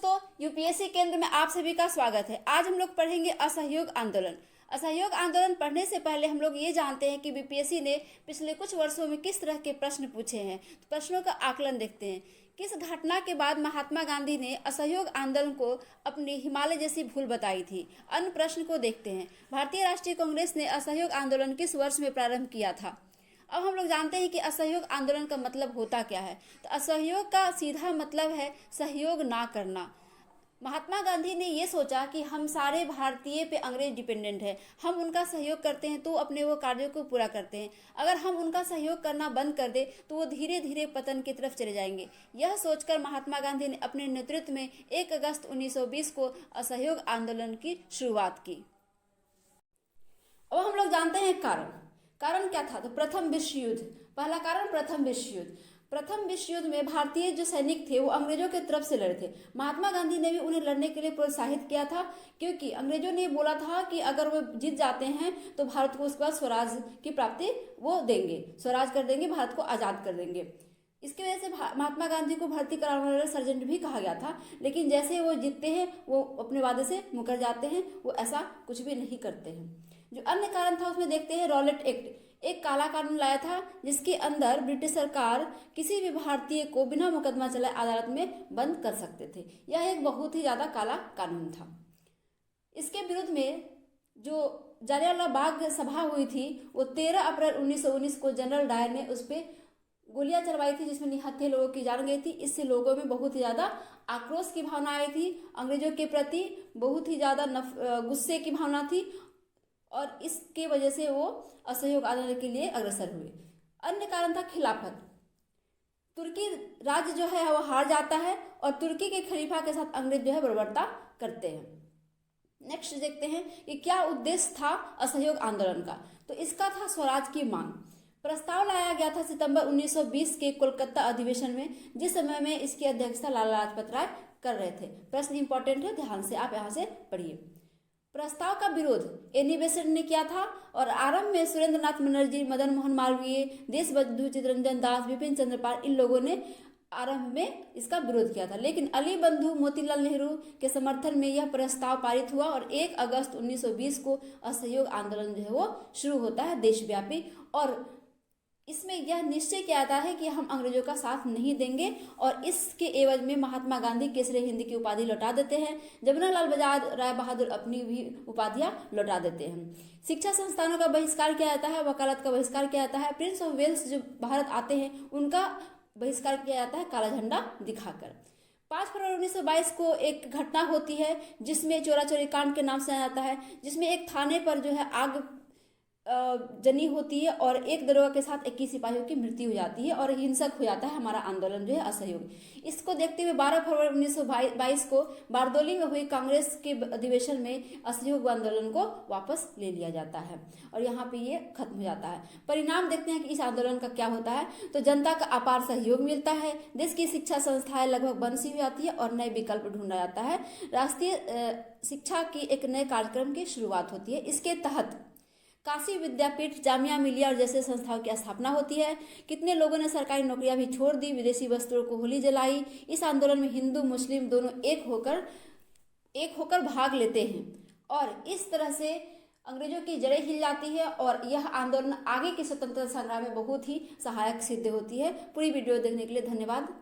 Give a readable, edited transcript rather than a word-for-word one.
दोस्तों, यूपीएससी केंद्र में आप सभी का स्वागत है। आज हम लोग पढ़ेंगे असहयोग आंदोलन। असहयोग आंदोलन पढ़ने से पहले हम लोग ये जानते हैं कि बीपीएससी ने पिछले कुछ वर्षों में किस तरह के प्रश्न पूछे हैं। तो प्रश्नों का आकलन देखते हैं। किस घटना के बाद महात्मा गांधी ने असहयोग आंदोलन को अपनी हिमालय जैसी भूल बताई थी। अन्य प्रश्न को देखते हैं। भारतीय राष्ट्रीय कांग्रेस ने असहयोग आंदोलन किस वर्ष में प्रारंभ किया था। अब हम लोग जानते हैं कि असहयोग आंदोलन का मतलब होता क्या है। तो असहयोग का सीधा मतलब है सहयोग ना करना। महात्मा गांधी ने ये सोचा कि हम सारे भारतीय पे अंग्रेज डिपेंडेंट है, हम उनका सहयोग करते हैं तो अपने वो कार्यों को पूरा करते हैं। अगर हम उनका सहयोग करना बंद कर दे तो वो धीरे धीरे पतन की तरफ चले जाएंगे। यह सोचकर महात्मा गांधी ने अपने नेतृत्व में 1 अगस्त 1920 को असहयोग आंदोलन की शुरुआत की। अब हम लोग जानते हैं कारण क्या था। तो प्रथम विश्व युद्ध। पहला कारण प्रथम विश्व युद्ध। प्रथम विश्व युद्ध में भारतीय जो सैनिक थे वो अंग्रेजों की तरफ से लड़े थे। महात्मा गांधी ने भी उन्हें लड़ने के लिए प्रोत्साहित किया था, क्योंकि अंग्रेजों ने बोला था कि अगर वो जीत जाते हैं तो भारत को उसके बाद स्वराज की प्राप्ति वो देंगे, स्वराज कर देंगे, भारत को आज़ाद कर देंगे। इसकी वजह से महात्मा गांधी को भर्ती कराने वाले सर्जेंट भी कहा गया था। लेकिन जैसे वो जीतते हैं वो अपने वादे से मुकर जाते हैं, वो ऐसा कुछ भी नहीं करते हैं। जो अन्य कारण था उसमें देखते हैं रॉलेट एक्ट। एक काला कानून लाया था जिसके अंदर ब्रिटिश सरकार किसी भी भारतीय को बिना मुकदमा चलाए अदालत में बंद कर सकते थे। यह एक बहुत ही ज्यादा काला कानून था। इसके विरुद्ध में जो जलियांवाला बाग सभा हुई थी वो 13 अप्रैल 1919 को जनरल डायर ने उस पर गोलियां चलवाई थी, जिसमें निहत्थे लोगों की जान गई थी। इससे लोगों में बहुत ही ज्यादा आक्रोश की भावना आई थी, अंग्रेजों के प्रति बहुत ही ज्यादा गुस्से की भावना थी और इसके वजह से वो असहयोग आंदोलन के लिए अग्रसर हुए। अन्य कारण था खिलाफत। तुर्की राज्य जो है वो हार जाता है और तुर्की के खलीफा के साथ अंग्रेज जो है बर्बरता करते हैं। नेक्स्ट देखते हैं कि क्या उद्देश्य था असहयोग आंदोलन का। तो इसका था स्वराज की मांग। प्रस्ताव लाया गया था सितंबर 1920 के कोलकाता अधिवेशन में, जिस समय में इसकी अध्यक्षता लाला लाजपत राय कर रहे थे। प्रश्न इंपॉर्टेंट है, ध्यान से आप यहाँ से पढ़िए। प्रस्ताव का विरोध एनी बेसेंट ने किया था और आरंभ में सुरेंद्र नाथ बनर्जी, मदन मोहन मालवीय, देशबंधु चित्तरंजन दास, विपिन चंद्र पाल, इन लोगों ने आरंभ में इसका विरोध किया था। लेकिन अली बंधु मोतीलाल नेहरू के समर्थन में यह प्रस्ताव पारित हुआ और 1 अगस्त 1920 को असहयोग आंदोलन जो है वो शुरू होता है देशव्यापी। और इसमें यह निश्चय किया जाता है कि हम अंग्रेजों का साथ नहीं देंगे और इसके एवज में महात्मा गांधी केसरी हिंद की उपाधि लौटा देते हैं। जमनालाल बजाज, राय बहादुर अपनी भी उपाधियां लौटा देते हैं। शिक्षा संस्थानों का बहिष्कार किया जाता है, वकालत का बहिष्कार किया जाता है। प्रिंस ऑफ वेल्स जो भारत आते हैं उनका बहिष्कार किया जाता है काला झंडा दिखाकर। 5 फरवरी 1922 को एक घटना होती है जिसमें चोरा चोरी कांड के नाम से जाना जाता है, जिसमें एक थाने पर जो है आग जनी होती है और एक दरोगा के साथ 21 सिपाहियों की मृत्यु हो जाती है और हिंसक हो जाता है हमारा आंदोलन जो है असहयोग। इसको देखते हुए 12 फरवरी 1922 को बारदोली में हुई कांग्रेस के अधिवेशन में असहयोग आंदोलन को वापस ले लिया जाता है और यहाँ पे ये खत्म हो जाता है। परिणाम देखते हैं कि इस आंदोलन का क्या होता है। तो जनता का अपार सहयोग मिलता है, देश की शिक्षा संस्थाएं लगभग बंद सी हो जाती है और नए विकल्प ढूंढा जाता है। राष्ट्रीय शिक्षा की एक नए कार्यक्रम की शुरुआत होती है। इसके तहत काशी विद्यापीठ, जामिया मिलिया और जैसे संस्थाओं की स्थापना होती है। कितने लोगों ने सरकारी नौकरियां भी छोड़ दी, विदेशी वस्त्रों को होली जलाई। इस आंदोलन में हिंदू मुस्लिम दोनों एक होकर भाग लेते हैं और इस तरह से अंग्रेजों की जड़ें हिल जाती है और यह आंदोलन आगे के स्वतंत्रता संग्राम में बहुत ही सहायक सिद्ध होती है। पूरी वीडियो देखने के लिए धन्यवाद।